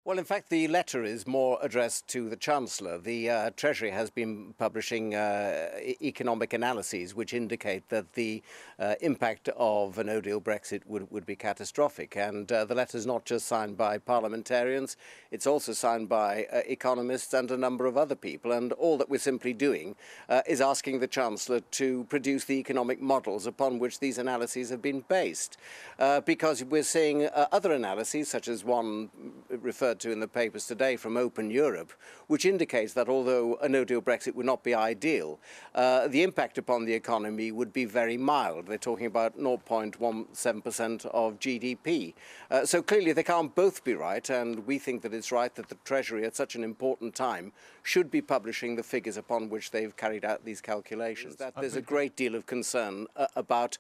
Well, in fact, the letter is more addressed to the Chancellor. The Treasury has been publishing economic analyses which indicate that the impact of a no-deal Brexit would be catastrophic. And the letter is not just signed by parliamentarians, it's also signed by economists and a number of other people. And all that we're simply doing is asking the Chancellor to produce the economic models upon which these analyses have been based. Because we're seeing other analyses, such as one referred to in the papers today from Open Europe, which indicates that although a no-deal Brexit would not be ideal, the impact upon the economy would be very mild. They're talking about 0.17% of GDP. So clearly they can't both be right, and we think that it's right that the Treasury at such an important time should be publishing the figures upon which they've carried out these calculations. That there's a great deal of concern about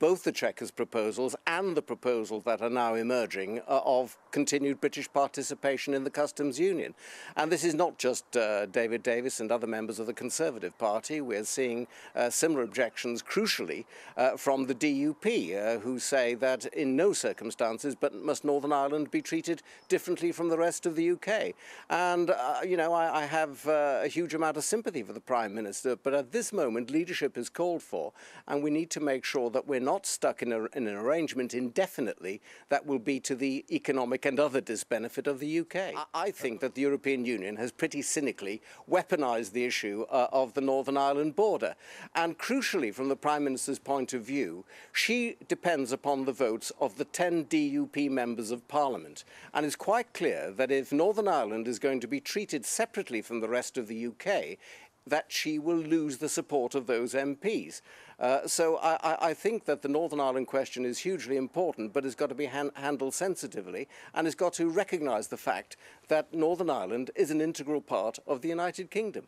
both the Chequers proposals and the proposals that are now emerging of continued British participation in the customs union. And this is not just David Davis and other members of the Conservative Party. We're seeing similar objections, crucially, from the DUP, who say that in no circumstances but must Northern Ireland be treated differently from the rest of the UK. And, you know, I have a huge amount of sympathy for the Prime Minister, but at this moment leadership is called for, and we need to make sure that we're not stuck in an arrangement indefinitely that will be to the economic and other disbenefit of the UK. I think that the European Union has pretty cynically weaponised the issue of the Northern Ireland border. And crucially, from the Prime Minister's point of view, she depends upon the votes of the 10 DUP members of Parliament. And it's quite clear that if Northern Ireland is going to be treated separately from the rest of the UK, that she will lose the support of those MPs. So I think that the Northern Ireland question is hugely important, but it's got to be handled sensitively, and it's got to recognise the fact that Northern Ireland is an integral part of the United Kingdom.